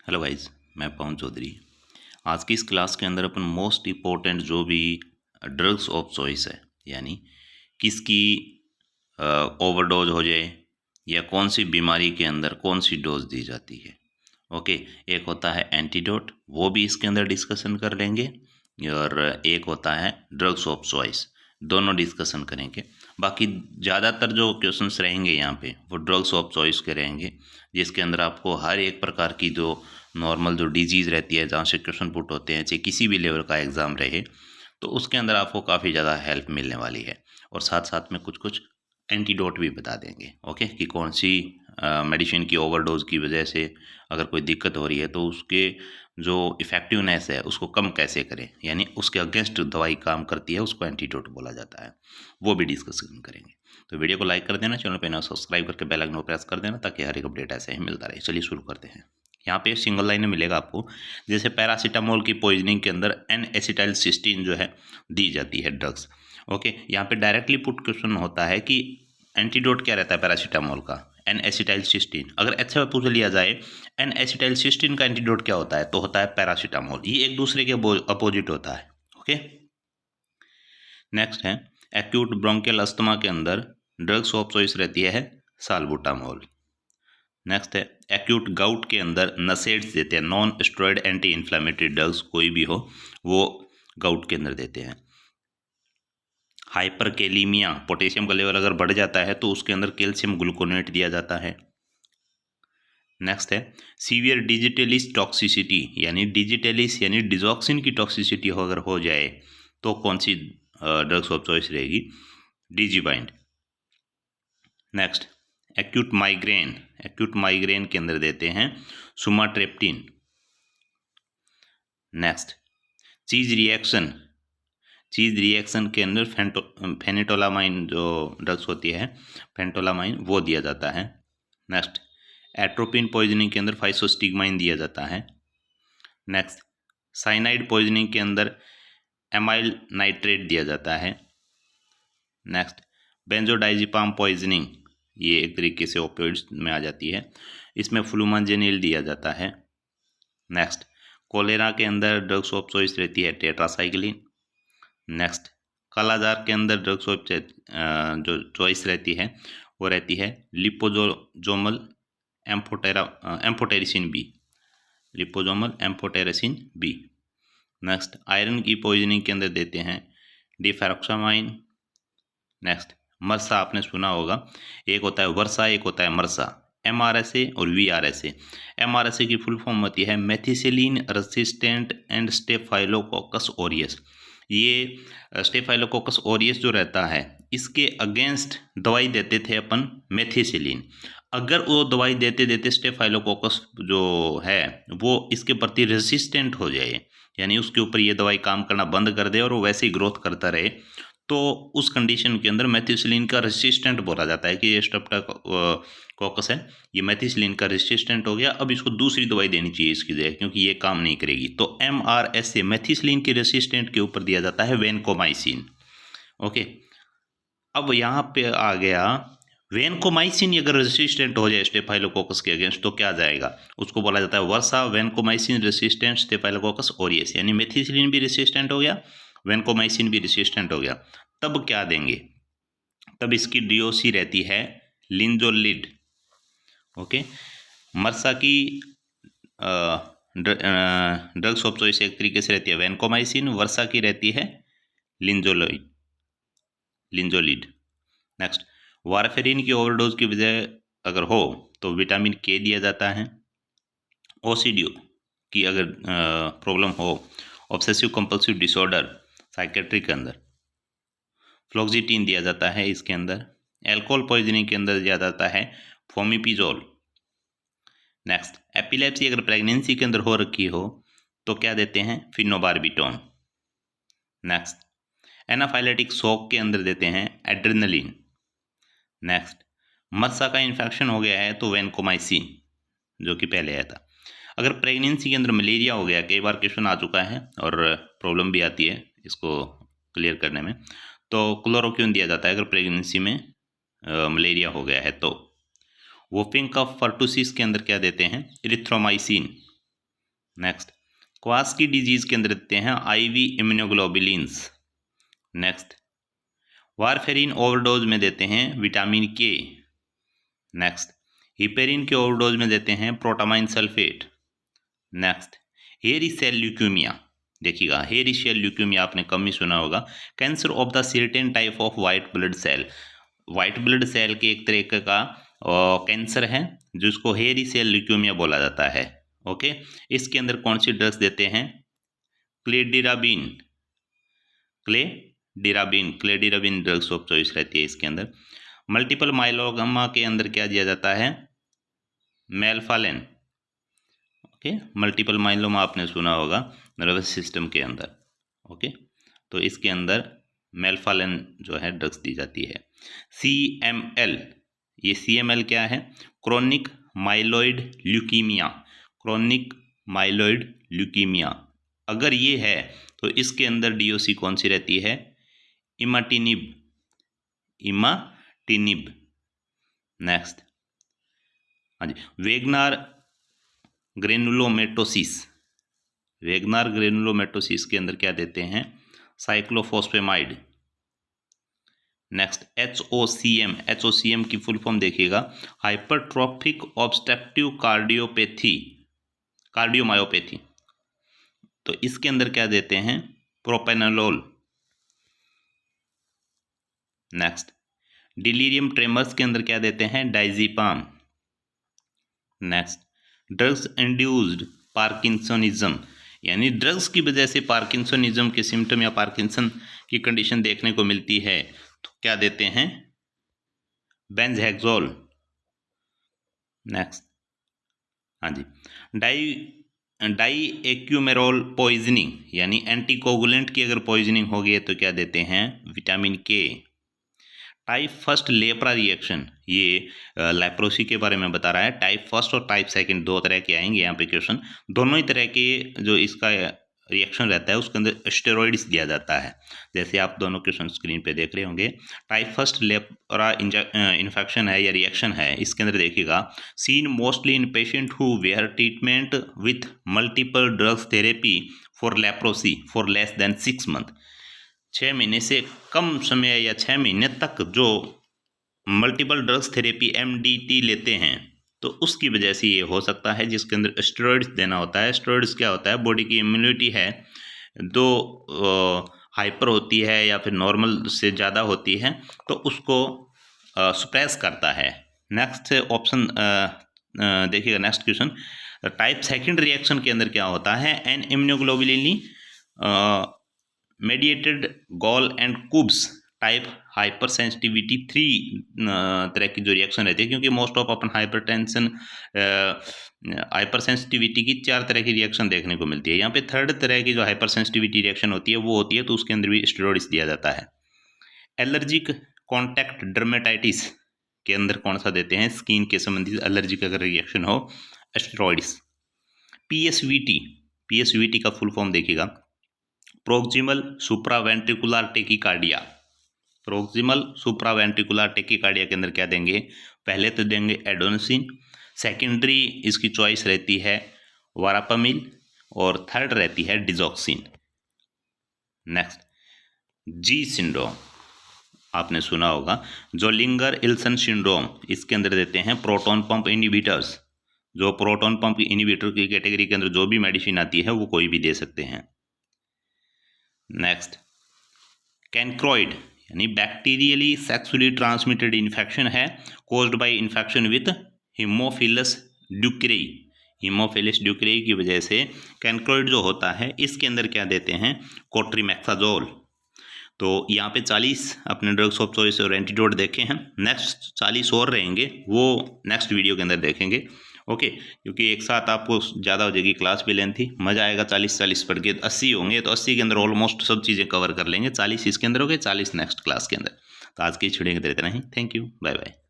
Hello guys, मैं पवन चौधरी। आज की इस क्लास के अंदर अपन मोस्ट इम्पोर्टेंट जो भी ड्रग्स ऑफ चॉइस है, यानी किसकी ओवरडोज हो जाए या कौन सी बीमारी के अंदर कौन सी डोज दी जाती है। ओके, एक होता है एंटीडोट, वो भी इसके अंदर डिस्कशन कर लेंगे, और एक होता है ड्रग्स ऑफ चॉइस, दोनों डिस्कशन करेंगे। बाकी ज़्यादातर जो क्वेश्चंस रहेंगे यहाँ पे वो ड्रग्स ऑफ चॉइस के रहेंगे, जिसके अंदर आपको हर एक प्रकार की जो नॉर्मल जो डिजीज़ रहती है, जहाँ से क्वेश्चन पुट होते हैं, चाहे किसी भी लेवल का एग्ज़ाम रहे, तो उसके अंदर आपको काफ़ी ज़्यादा हेल्प मिलने वाली है। और साथ साथ में कुछ कुछ एंटीडोट भी बता देंगे, ओके, कि कौन सी मेडिसिन की ओवरडोज की वजह से अगर कोई दिक्कत हो रही है तो उसके जो इफ़ेक्टिवनेस है उसको कम कैसे करें, यानी उसके अगेंस्ट दवाई काम करती है, उसको एंटीडोट बोला जाता है। वो भी डिस्कशन करेंगे। तो वीडियो को लाइक कर देना, चैनल पे ना सब्सक्राइब करके बेल आइकन को प्रेस कर देना, ताकि हर एक अपडेट ऐसे ही मिलता रहे। चलिए शुरू करते हैं। यहाँ पे सिंगल लाइन में मिलेगा आपको, जैसे पैरासीटामोल की पॉइजनिंग के अंदर एन एसिटाइलसिस्टीन जो है दी जाती है ड्रग्स। ओके, यहाँ पे डायरेक्टली पुट क्वेश्चन होता है कि एंटीडोट क्या रहता है पैरासीटामोल का, एन एसिटाइलसिस्टीन। अगर अच्छा पूछ लिया जाए एन एसिटाइलसिस्टीन का एंटीडोट क्या होता है, तो होता है पैरासीटामोल। ये एक दूसरे के अपोजिट होता है। ओके, नेक्स्ट है एक्यूट ब्रोंकियल अस्थमा के अंदर ड्रग्स ऑफ चॉइस रहती है साल्बुटामोल। नेक्स्ट है एक्यूट गाउट के अंदर नसेड्स देते हैं, non steroid anti inflammatory drugs कोई भी हो वो गाउट के अंदर देते हैं। हाइपरकेलीमिया, पोटेशियम का लेवल अगर बढ़ जाता है तो उसके अंदर कैल्शियम ग्लूकोनेट दिया जाता है। नेक्स्ट है सीवियर डिजिटलिस टॉक्सिसिटी, यानी डिजिटलिस यानी डिजॉक्सिन की टॉक्सिसिटी अगर हो जाए तो कौन सी ड्रग्स ऑफ चॉइस रहेगी, Digibind. Next acute migraine, acute migraine के अंदर देते हैं sumatriptan. Next cheese reaction, cheese reaction के अंदर फेनिटोलामाइन जो ड्रग्स होती है, फेनिटोलामाइन, वो दिया जाता है। नेक्स्ट एट्रोपिन पॉइजनिंग के अंदर फाइसोस्टिग्माइन दिया जाता है। नेक्स्ट साइनाइड पॉइजनिंग के अंदर एमाइल नाइट्रेट दिया जाता है। नेक्स्ट बेंजोडाइजिपाम पॉइजनिंग, ये एक तरीके से ओपियोइड्स में आ जाती है, इसमें फ्लूमाजेनिल दिया जाता है। नेक्स्ट कोलेरा के अंदर ड्रग्स ऑफ चॉइस रहती है टेट्रासाइक्लिन। नेक्स्ट कालाजार के अंदर ड्रग्स ऑफ जो चॉइस रहती है वो रहती है liposomal amphotericin B, liposomal amphotericin B. Next iron की पॉइजनिंग के अंदर देते हैं डिफेरॉक्सामाइन। नेक्स्ट मरसा, आपने सुना होगा, एक होता है वर्सा, एक होता है मरसा, MRSA और VRSA। MRSA की फुल फॉर्म होती है methicillin resistant and staphylococcus Orius. ये स्टेफाइलोकोकस ओरियस जो रहता है इसके अगेंस्ट दवाई देते थे अपन मेथिसिलिन। अगर वो दवाई देते देते स्टेफाइलोकोकस जो है वो इसके प्रति रेसिस्टेंट हो जाए, यानी उसके ऊपर ये दवाई काम करना बंद कर दे और वो वैसे ही ग्रोथ करता रहे, तो उस कंडीशन के अंदर मेथिसिलिन का रेसिस्टेंट बोला जाता है कि ये स्ट्रेप्टोकोकस है, ये मेथिसिलिन का रेसिस्टेंट हो गया, अब इसको दूसरी दवाई देनी चाहिए इसकी जगह, क्योंकि ये काम नहीं करेगी। तो MRSA मेथिसिलिन के रेसिस्टेंट के ऊपर दिया जाता है वेनकोमाइसिन। ओके, अब यहाँ पे आ गया वेनकोमाइसिन, अगर रेसिस्टेंट हो जाए स्टेफाइलोकोकस के अगेंस्ट तो क्या जाएगा, उसको बोला जाता है वर्सा वेनकोमाइसिन रेसिस्टेंट स्टेफाइलोकोकस ओरियस, यानी मेथिसिलिन भी रेसिस्टेंट हो गया, वेनकोमाइसिन भी रेसिस्टेंट हो गया। तब क्या देंगे, तब इसकी DOC रहती है लिंजोलिड। ओके, मरसा की ड्रग्स ऑफ चॉइस एक तरीके से रहती है वेनकोमाइसिन, वर्सा की रहती है लिंजोलिड। नेक्स्ट वारफेरिन की ओवरडोज की वजह अगर हो तो विटामिन K दिया जाता है। OCD की अगर प्रॉब्लम हो, ऑब्सेसिव कंपल्सिव डिसऑर्डर साइकेट्री के अंदर, फ्लोक्सिटीन दिया जाता है इसके अंदर। एल्कोहल पॉइजनिंग के अंदर दिया जाता है फोमिपिजोल। नेक्स्ट एपिलेप्सी अगर प्रेगनेंसी के अंदर हो रखी हो तो क्या देते हैं, फिनोबार्बिटोन। नेक्स्ट एनाफाइलेटिक शॉक के अंदर देते हैं एड्रेनलिन। नेक्स्ट मरसा का इन्फेक्शन हो गया है तो वेनकोमाइसिन, जो कि पहले आया था। अगर प्रेगनेंसी के अंदर मलेरिया हो गया, कई बार क्वेश्चन आ चुका है और प्रॉब्लम भी आती है इसको क्लियर करने में, तो क्लोरोक्विन दिया जाता है अगर प्रेगनेंसी में मलेरिया हो गया है तो। वोपिंग कफ परटूसिस के अंदर क्या देते हैं, इरिथ्रोमाइसिन। नेक्स्ट क्वास की डिजीज़ के अंदर देते हैं IV immunoglobulins. Next warfarin overdose में देते हैं विटामिन K। नेक्स्ट हिपेरिन के ओवरडोज में देते हैं protamine sulphate. Next hairy cell leukaemia, देखिएगा हेयरी सेल ल्यूकेमिया आपने कम ही सुना होगा। Cancer of the certain type of white blood cell, white blood cell के एक तरीके का कैंसर है जिसको हेयरी सेल ल्यूकेमिया बोला जाता है। ओके, इसके अंदर कौन सी ड्रग्स देते हैं? क्लेडिराबिन ड्रग्स ऑफ चॉइस रहती है इसके अंदर। मल्टीपल माइलोमा के अंदर क्या दिया जाता है? मेल्फालेन। ओके, मल्टीपल माइलोमा आपने सुना होगा नर्वस सिस्टम के अंदर। ओके, तो इसके अंदर मेल्फालेन जो है ड्रग्स दी जाती है। CML, ये CML क्या है? Chronic myeloid leukaemia. Chronic myeloid leukaemia अगर ये है तो इसके अंदर DOC कौन सी रहती है? इमाटिनिब। नेक्स्ट, हाँ जी, वेगनार ग्रेनुलोमेटोसिस के अंदर क्या देते हैं? साइक्लोफॉस्फेमाइड। नेक्स्ट HOCM की फुल फॉर्म देखिएगा, हाइपरट्रोफिक ऑब्स्ट्रक्टिव कार्डियोमायोपैथी। तो इसके अंदर क्या देते हैं? प्रोपेनोलोल। नेक्स्ट डिलीरियम ट्रेमर्स के अंदर क्या देते हैं? Diazepam. Next drugs induced parkinsonism, यानी ड्रग्स की वजह से पार्किंसनिज्म के सिम्टम या पार्किंसन की कंडीशन देखने को मिलती है तो क्या देते हैं? बेंजहेक्सोल। नेक्स्ट, हाँ जी, डाईएक्यूमेरोल पॉइजनिंग, यानी एंटीकोगुलेंट की अगर पॉइजनिंग हो गई तो क्या देते हैं? Vitamin K। Type first lepra reaction, ये लेप्रोसी के बारे में बता रहा है। टाइप फर्स्ट और टाइप सेकंड दो तरह के आएंगे यहाँ पे क्वेश्चन। दोनों ही तरह के जो इसका रिएक्शन रहता है उसके अंदर स्टेरॉइड्स दिया जाता है, जैसे आप दोनों क्वेश्चन स्क्रीन पे देख रहे होंगे। टाइप फर्स्ट लेप्रा इन्फेक्शन है या रिएक्शन है, इसके अंदर देखिएगा, seen mostly in patient who were treatment with multiple drugs therapy for leprosy for less than 6 month. 6 महीने से कम समय या 6 महीने तक जो मल्टीपल ड्रग्स थेरेपी MDT लेते हैं तो उसकी वजह से ये हो सकता है, जिसके अंदर स्टेरॉइड्स देना होता है। स्टेरॉइड्स क्या होता है? बॉडी की इम्यूनिटी है जो हाइपर होती है या फिर नॉर्मल से ज़्यादा होती है तो उसको सप्रेस करता है। नेक्स्ट ऑप्शन देखिएगा, next question, type second reaction के अंदर क्या होता है? An immunoglobulin mediated Gell and Coombs type hypersensitivity 3 तरह की जो रिएक्शन रहती है, क्योंकि मोस्ट ऑफ अपन हाइपरटेंशन हाइपर सेंसिटिविटी की 4 तरह की रिएक्शन देखने को मिलती है। यहाँ पे थर्ड तरह की जो हाइपर सेंसिटिविटी रिएक्शन होती है वो होती है, तो उसके अंदर भी स्टेरॉइड्स दिया जाता है। एलर्जिक कॉन्टैक्ट डर्मेटाइटिस के अंदर कौन सा देते हैं? स्किन के संबंधित एलर्जी का अगर रिएक्शन हो, स्टेरॉइड्स। PSVT का फुल फॉर्म देखिएगा, proximal supraventricular tachycardia. Proximal supraventricular tachycardia के अंदर क्या देंगे? पहले तो देंगे एडोनसिन, सेकेंडरी इसकी चॉइस रहती है वारापामिल और थर्ड रहती है डिजॉक्सिन। नेक्स्ट G सिंड्रोम आपने सुना होगा, जोलिंगर इल्सन सिंड्रोम, इसके अंदर देते हैं प्रोटॉन पंप इनहिबिटर्स। जो प्रोटॉन पंप इनहिबिटर की कैटेगरी के अंदर जो भी मेडिसिन आती है वो कोई भी दे सकते हैं। नेक्स्ट कैंक्रोइड, यानी बैक्टीरियली सेक्सुअली ट्रांसमिटेड इन्फेक्शन है, caused by infection with Haemophilus ducreyi. Haemophilus ducreyi की वजह से कैंक्रोइड जो होता है इसके अंदर क्या देते हैं? कोट्रीमैक्साजोल। तो यहाँ पे 40 अपने ड्रग्स ऑफ चॉइस और एंटीडोट देखे हैं, नेक्स्ट 40 और रहेंगे, वो नेक्स्ट वीडियो के अंदर देखेंगे। ओके, क्योंकि एक साथ आपको ज़्यादा हो जाएगी क्लास भी लेंथी, मज़ा आएगा। 40 पढ़ के 80 होंगे तो 80 के अंदर ऑलमोस्ट सब चीज़ें कवर कर लेंगे। 40 इसके अंदर हो गए, 40 नेक्स्ट क्लास के अंदर। तो आज की इस वीडियो के अंदर इतना ही। Thank you, bye bye.